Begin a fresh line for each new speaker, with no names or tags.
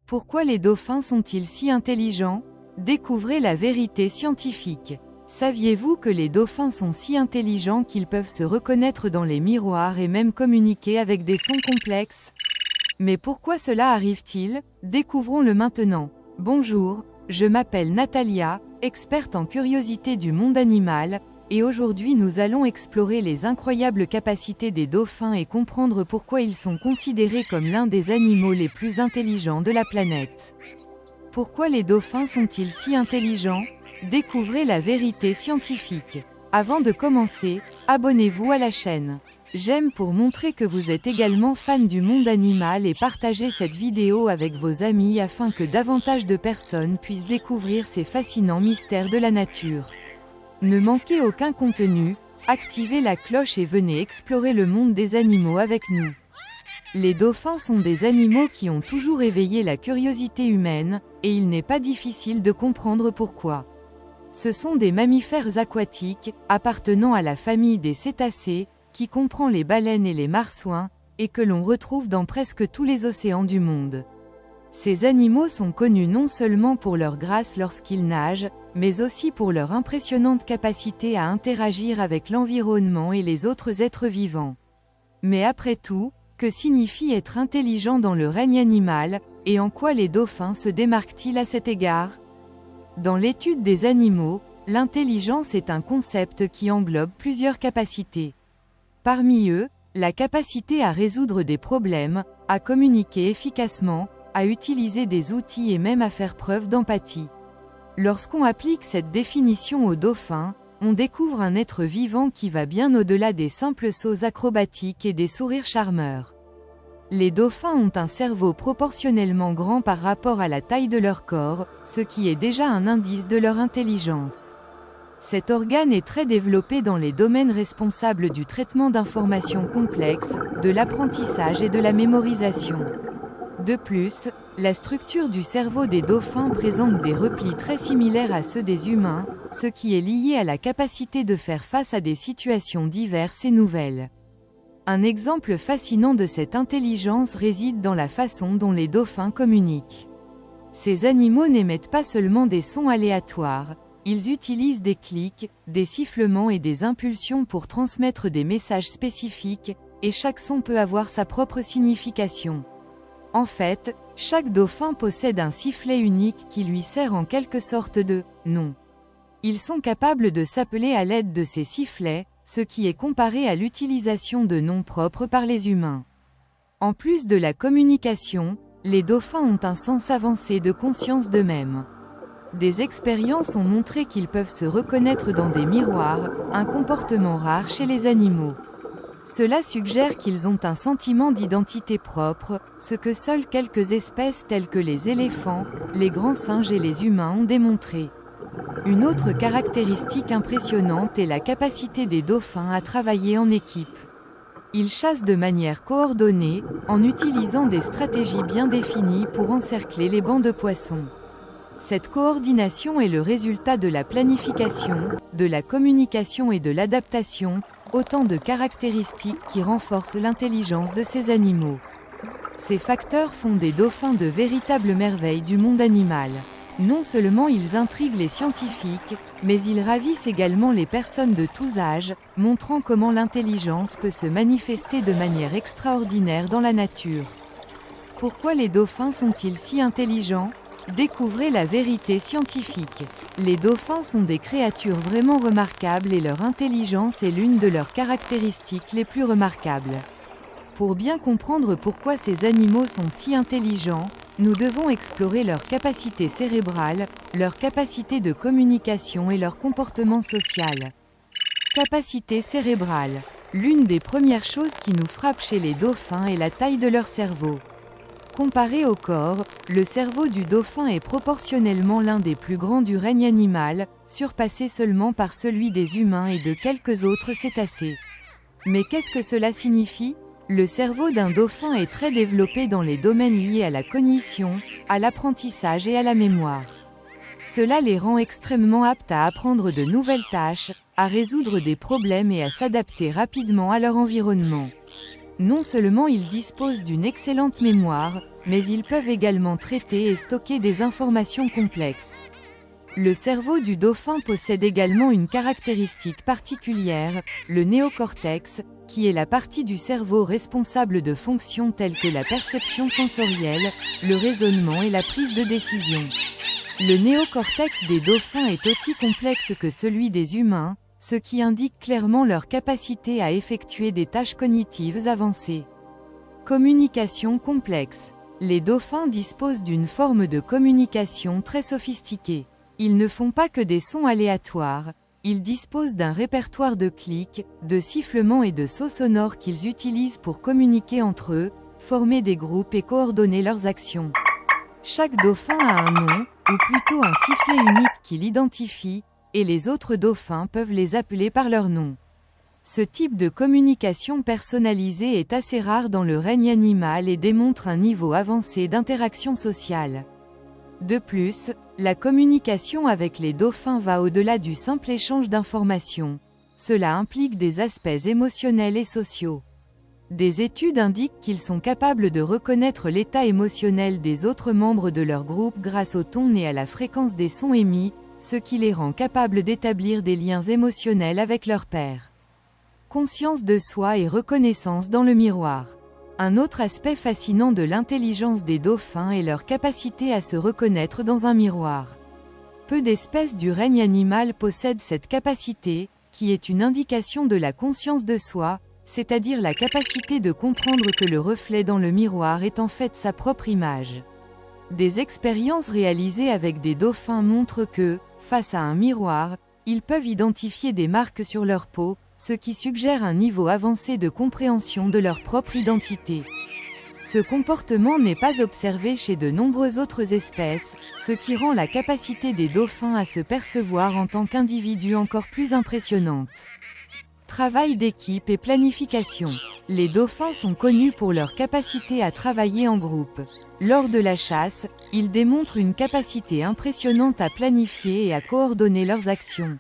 Pourquoi les dauphins sont-ils si intelligents? Découvrez la vérité scientifique. Saviez-vous que les dauphins sont si intelligents qu'ils peuvent se reconnaître dans les miroirs et même communiquer avec des sons complexes? Mais pourquoi cela arrive-t-il? Découvrons-le maintenant. Bonjour, je m'appelle Natalia, experte en curiosité du monde animal, et aujourd'hui nous allons explorer les incroyables capacités des dauphins et comprendre pourquoi ils sont considérés comme l'un des animaux les plus intelligents de la planète. Pourquoi les dauphins sont-ils si intelligents? Découvrez la vérité scientifique. Avant de commencer, abonnez-vous à la chaîne. J'aime pour montrer que vous êtes également fan du monde animal et partagez cette vidéo avec vos amis afin que davantage de personnes puissent découvrir ces fascinants mystères de la nature. Ne manquez aucun contenu, activez la cloche et venez explorer le monde des animaux avec nous. Les dauphins sont des animaux qui ont toujours éveillé la curiosité humaine, et il n'est pas difficile de comprendre pourquoi. Ce sont des mammifères aquatiques, appartenant à la famille des cétacés, qui comprend les baleines et les marsouins, et que l'on retrouve dans presque tous les océans du monde. Ces animaux sont connus non seulement pour leur grâce lorsqu'ils nagent, mais aussi pour leur impressionnante capacité à interagir avec l'environnement et les autres êtres vivants. Mais après tout, que signifie être intelligent dans le règne animal, et en quoi les dauphins se démarquent-ils à cet égard? Dans l'étude des animaux, l'intelligence est un concept qui englobe plusieurs capacités. Parmi eux, la capacité à résoudre des problèmes, à communiquer efficacement, à utiliser des outils et même à faire preuve d'empathie. Lorsqu'on applique cette définition aux dauphins, on découvre un être vivant qui va bien au-delà des simples sauts acrobatiques et des sourires charmeurs. Les dauphins ont un cerveau proportionnellement grand par rapport à la taille de leur corps, ce qui est déjà un indice de leur intelligence. Cet organe est très développé dans les domaines responsables du traitement d'informations complexes, de l'apprentissage et de la mémorisation. De plus, la structure du cerveau des dauphins présente des replis très similaires à ceux des humains, ce qui est lié à la capacité de faire face à des situations diverses et nouvelles. Un exemple fascinant de cette intelligence réside dans la façon dont les dauphins communiquent. Ces animaux n'émettent pas seulement des sons aléatoires, ils utilisent des clics, des sifflements et des impulsions pour transmettre des messages spécifiques, et chaque son peut avoir sa propre signification. En fait, chaque dauphin possède un sifflet unique qui lui sert en quelque sorte de « nom ». Ils sont capables de s'appeler à l'aide de ces sifflets, ce qui est comparé à l'utilisation de noms propres par les humains. En plus de la communication, les dauphins ont un sens avancé de conscience d'eux-mêmes. Des expériences ont montré qu'ils peuvent se reconnaître dans des miroirs, un comportement rare chez les animaux. Cela suggère qu'ils ont un sentiment d'identité propre, ce que seules quelques espèces telles que les éléphants, les grands singes et les humains ont démontré. Une autre caractéristique impressionnante est la capacité des dauphins à travailler en équipe. Ils chassent de manière coordonnée, en utilisant des stratégies bien définies pour encercler les bancs de poissons. Cette coordination est le résultat de la planification, de la communication et de l'adaptation, autant de caractéristiques qui renforcent l'intelligence de ces animaux. Ces facteurs font des dauphins de véritables merveilles du monde animal. Non seulement ils intriguent les scientifiques, mais ils ravissent également les personnes de tous âges, montrant comment l'intelligence peut se manifester de manière extraordinaire dans la nature. Pourquoi les dauphins sont-ils si intelligents? Découvrez la vérité scientifique. Les dauphins sont des créatures vraiment remarquables et leur intelligence est l'une de leurs caractéristiques les plus remarquables. Pour bien comprendre pourquoi ces animaux sont si intelligents, nous devons explorer leur capacité cérébrale, leur capacité de communication et leur comportement social. Capacité cérébrale. L'une des premières choses qui nous frappe chez les dauphins est la taille de leur cerveau. Comparé au corps, le cerveau du dauphin est proportionnellement l'un des plus grands du règne animal, surpassé seulement par celui des humains et de quelques autres cétacés. Mais qu'est-ce que cela signifie? Le cerveau d'un dauphin est très développé dans les domaines liés à la cognition, à l'apprentissage et à la mémoire. Cela les rend extrêmement aptes à apprendre de nouvelles tâches, à résoudre des problèmes et à s'adapter rapidement à leur environnement. Non seulement ils disposent d'une excellente mémoire, mais ils peuvent également traiter et stocker des informations complexes. Le cerveau du dauphin possède également une caractéristique particulière, le néocortex, qui est la partie du cerveau responsable de fonctions telles que la perception sensorielle, le raisonnement et la prise de décision. Le néocortex des dauphins est aussi complexe que celui des humains, ce qui indique clairement leur capacité à effectuer des tâches cognitives avancées. Communication complexe. Les dauphins disposent d'une forme de communication très sophistiquée. Ils ne font pas que des sons aléatoires, ils disposent d'un répertoire de clics, de sifflements et de sauts sonores qu'ils utilisent pour communiquer entre eux, former des groupes et coordonner leurs actions. Chaque dauphin a un nom, ou plutôt un sifflet unique qui l'identifie, et les autres dauphins peuvent les appeler par leur nom. Ce type de communication personnalisée est assez rare dans le règne animal et démontre un niveau avancé d'interaction sociale. De plus, la communication avec les dauphins va au-delà du simple échange d'informations. Cela implique des aspects émotionnels et sociaux. Des études indiquent qu'ils sont capables de reconnaître l'état émotionnel des autres membres de leur groupe grâce au ton et à la fréquence des sons émis, ce qui les rend capables d'établir des liens émotionnels avec leur père. Conscience de soi et reconnaissance dans le miroir. Un autre aspect fascinant de l'intelligence des dauphins est leur capacité à se reconnaître dans un miroir. Peu d'espèces du règne animal possèdent cette capacité, qui est une indication de la conscience de soi, c'est-à-dire la capacité de comprendre que le reflet dans le miroir est en fait sa propre image. Des expériences réalisées avec des dauphins montrent que, face à un miroir, ils peuvent identifier des marques sur leur peau, ce qui suggère un niveau avancé de compréhension de leur propre identité. Ce comportement n'est pas observé chez de nombreuses autres espèces, ce qui rend la capacité des dauphins à se percevoir en tant qu'individus encore plus impressionnante. Travail d'équipe et planification. Les dauphins sont connus pour leur capacité à travailler en groupe. Lors de la chasse, ils démontrent une capacité impressionnante à planifier et à coordonner leurs actions.